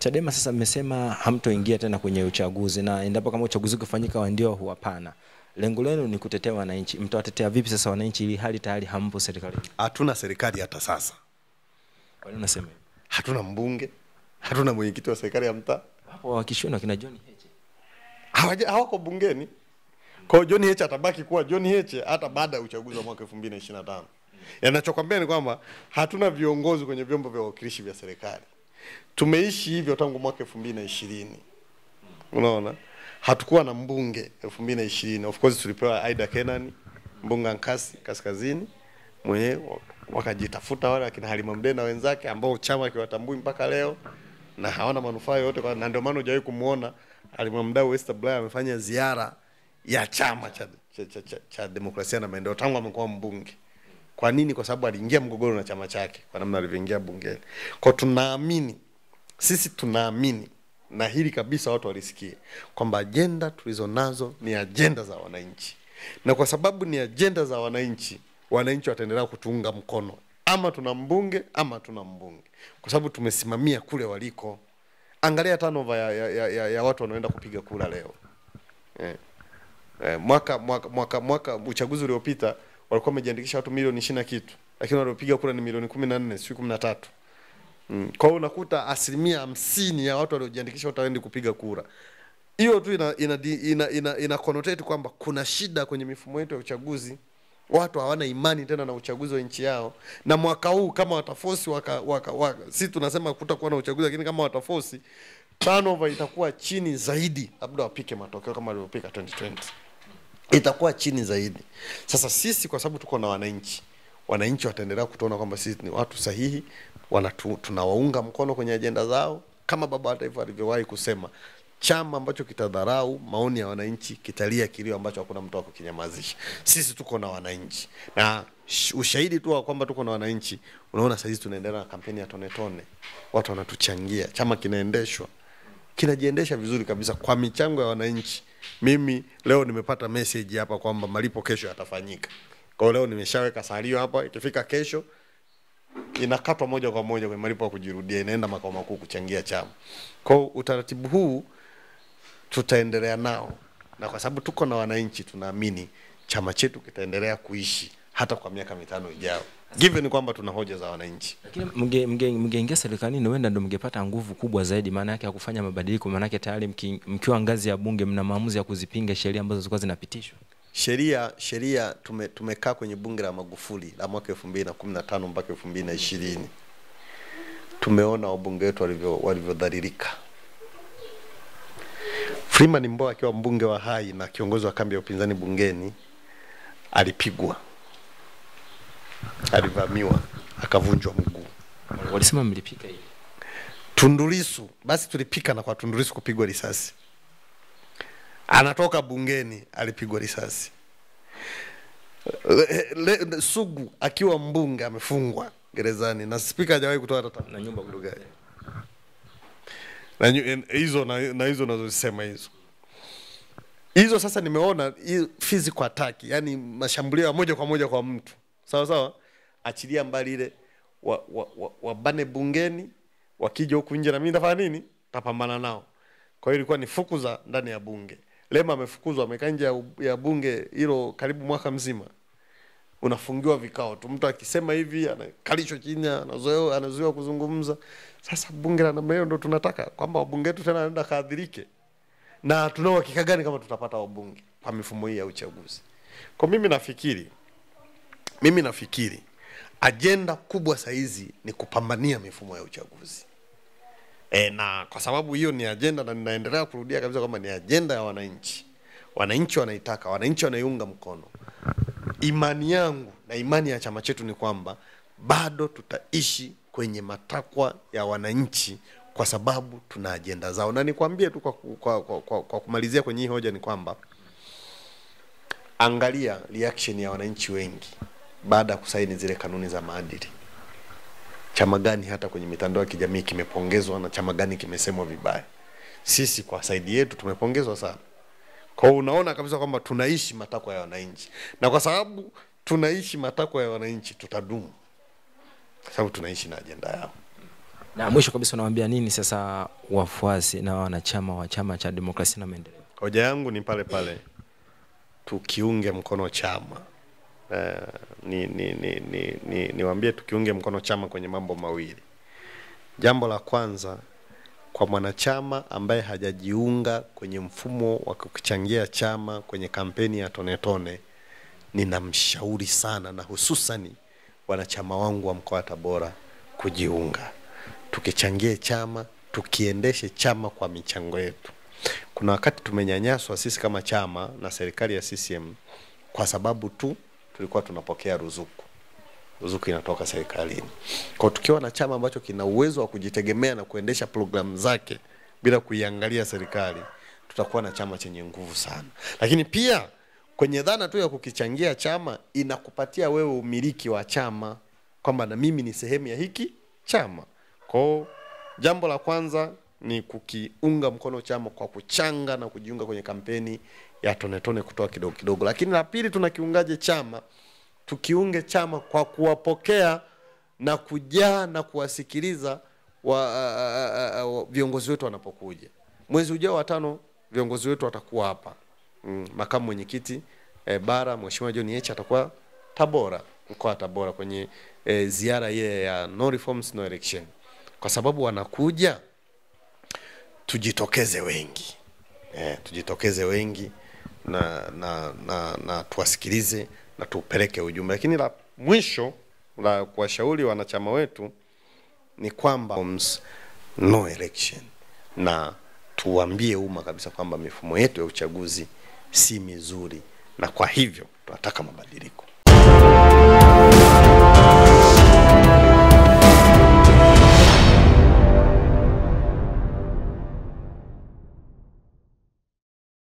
Chadema sasa mmesema hamtoingia tena kwenye uchaguzi, na endapo kama uchaguzi ukifanyika ndio hapana. Lengo lenu ni kutetea wananchi. Mtawatetea vipi sasa wananchi ili hali tayari hampo serikalini? Hatuna serikali hata sasa. Kwa nini unasema? Hatuna mbunge, hatuna mwenyekiti wa serikali ya mtaa. Hapo wakishona kina John Heche. Hawako bungeni. Kwa John Heche atabaki kuwa John Heche hata baada ya uchaguzi wa mwaka 2025. Yanachokwambia ni kwamba hatuna viongozi kwenye vyombo vya uwakilishi vya serikali. Tumeishi hivyo tangu mwaka 2020. Unaona? Hatukuwa na mbunge 2020. Of course tulipewa Aida Kenani, mbunge Nkasi Kaskazini, mwenye wakajitafuta wale akina Halima Mdee na wenzake ambao chama kiwatambui mpaka leo na hawana manufaa yote, kwa na ndio maana hujawahi kumuona Halima Mdee West Bulaya amefanya ziara ya chama cha demokrasia na maendeleo tangu amekuwa mbunge. Kwa nini? Kwa sababu aliingia mgogoro na chama chake kwa namna alivyoingia bungeni. Kwa tunaamini, sisi tunaamini na hili kabisa watu walisikie kwamba agenda tulizonazo ni agenda za wananchi. Na kwa sababu ni agenda za wananchi, wananchi wataendelea kutuunga mkono. Ama tuna mbunge ama tuna mbunge. Kwa sababu tumesimamia kule waliko. Angalia turnover ya watu wanaoenda kupiga kura leo. Mwaka uchaguzi uliopita walikuwa wamejiandikisha watu milioni 20 kitu, lakini waliopiga kura ni milioni 14, sio 13. Kwa hiyo unakuta 50% ya watu waliojiandikisha wataenda kupiga kura. Hiyo tu ina connotate kwamba kuna shida kwenye mifumo yetu ya uchaguzi. Watu hawana imani tena na uchaguzi wa nchi yao. Na mwaka huu kama wataforce sisi tunasema kutakuwa na uchaguzi, lakini kama wataforce turnover itakuwa chini zaidi, labda wapike matokeo kama walivyopika 2020. Itakuwa chini zaidi. Sasa sisi kwa sababu tuko na wananchi wataendelea kutuona kwamba sisi ni watu sahihi, tunawaunga mkono kwenye agenda zao. Kama baba wa taifa alivyowahi kusema, chama ambacho kitadharau maoni ya wananchi kitalia kilio ambacho hakuna mtu wa kukinyamazisha. Sisi tuko na wananchi. Na ushahidi tu wa kwamba tuko na wananchi, unaona sasa hizi tunaendelea na kampeni ya tone tone. Watu wanatuchangia, chama kinaendeshwa. Kinajiendesha vizuri kabisa kwa michango ya wananchi. Mimi leo nimepata message hapa kwamba malipo kesho yatafanyika. Kwa leo nimeshaweka salio hapa, ikifika kesho inakatwa moja kwa moja kwa malipo ya kujirudia, inaenda makao makuu kuchangia chama. Kwa utaratibu huu tutaendelea nao, na kwa sababu tuko na wananchi tunaamini chama chetu kitaendelea kuishi hata kwa miaka 5 ijayo, given kwamba tuna hoja za wananchi. Lakini mngeingia serikalini huenda ndio mngepata nguvu kubwa zaidi, maana yake ya kufanya mabadiliko, maana yake tayari mkiwa ngazi ya bunge mna maamuzi ya kuzipinga sheria ambazo zilikuwa zinapitishwa. Sheria tumekaa kwenye bunge la Magufuli la mwaka 2015 mpaka 2020. Tumeona wabunge wetu walivyodhalilika. Freeman Mbowe akiwa mbunge wa Hai na kiongozi wa kambi ya upinzani bungeni alipigwa. Alivamiwa, akavunjwa mguu. Walisema mlipika hivi. Tundu Lissu, basi tulipika na kwa Tundu Lissu kupigwa risasi. Anatoka bungeni alipigwa risasi. Sugu akiwa mbunge amefungwa gerezani na spika hajawahi kutoa hata na nyumba kudugani. Na hizo nazosema hizo. Hizo sasa nimeona physical attack, yani mashambulio moja kwa moja kwa mtu. Sawa, achilia mbali ile wabane bungeni, wakija huku nje na mimi nitafanya nini? Tapambana nao. Kwa hiyo ilikuwa ni fukuza ndani ya bunge. Lema amefukuzwa, amekaa nje ya bunge hilo karibu mwaka mzima. Unafungiwa vikao tu. Mtu akisema hivi anakalishwa chini, anazuiwa kuzungumza. Sasa bunge la namna hiyo ndio tunataka kwamba wabunge wetu tena wanaenda kaadhirike. Na tunao hakika gani kama tutapata wabunge kwa mifumo hii ya uchaguzi? Kwa mimi nafikiri agenda kubwa saizi ni kupambania mifumo ya uchaguzi. Na kwa sababu hiyo ni agenda, na ninaendelea kurudia kabisa kwamba ni agenda ya wananchi. Wananchi wanaitaka, wananchi wanaiunga mkono. Imani yangu na imani ya chama chetu ni kwamba bado tutaishi kwenye matakwa ya wananchi kwa sababu tuna agenda zao. Na nikwambie tu kwa kumalizia kwenye hii hoja ni kwamba angalia reaction ya wananchi wengi baada ya kusaini zile kanuni za maadili. Chama gani hata kwenye mitandao ya kijamii kimepongezwa na chama gani kimesemwa vibaya? Sisi kwa saidi yetu tumepongezwa sana. Kwa unaona kabisa kwamba tunaishi matakwa ya wananchi. Na kwa sababu tunaishi matakwa ya wananchi tutadumu. Kwa sababu tunaishi na agenda yao. Na mwisho kabisa unawaambia nini sasa wafuasi na wanachama wa Chama cha Demokrasia na Maendeleo? Hoja yangu ni pale pale, tukiunge mkono chama. Niwaambie tukiunge mkono chama kwenye mambo mawili. Jambo la kwanza, kwa mwanachama ambaye hajajiunga kwenye mfumo wa kuchangia chama kwenye kampeni ya tone tone, ninamshauri sana, na hususani wanachama wangu wa mkoa wa Tabora kujiunga. Tukichangie chama, tukiendeshe chama kwa michango yetu. Kuna wakati tumenyanyaswa sisi kama chama na serikali ya CCM kwa sababu tu tulikuwa tunapokea ruzuku. Ruzuku inatoka serikalini. Kwa tukiwa na chama ambacho kina uwezo wa kujitegemea na kuendesha programu zake bila kuiangalia serikali, tutakuwa na chama chenye nguvu sana. Lakini pia kwenye dhana tu ya kukichangia chama, inakupatia wewe umiliki wa chama, kwamba na mimi ni sehemu ya hiki chama. Kwa jambo la kwanza ni kukiunga mkono chama kwa kuchanga na kujiunga kwenye kampeni ya tone tone, kutoa kidogo kidogo. Lakini la pili, tunakiungaje chama? Tukiunge chama kwa kuwapokea na kujaa na kuwasikiliza viongozi wetu wanapokuja. Mwezi ujao wa 5 viongozi wetu watakuwa hapa. Makamu mwenyekiti bara Mheshimiwa John Heche atakuwa Tabora, mkoa wa Tabora, kwenye ziara ile ya no reforms no election. Kwa sababu wanakuja, tujitokeze wengi. Tujitokeze wengi na tuwasikilize na tupeleke ujumbe. Lakini la mwisho la kuwashauri wanachama wetu ni kwamba no election, na tuambie umma kabisa kwamba mifumo yetu ya uchaguzi si mizuri, na kwa hivyo tunataka mabadiliko.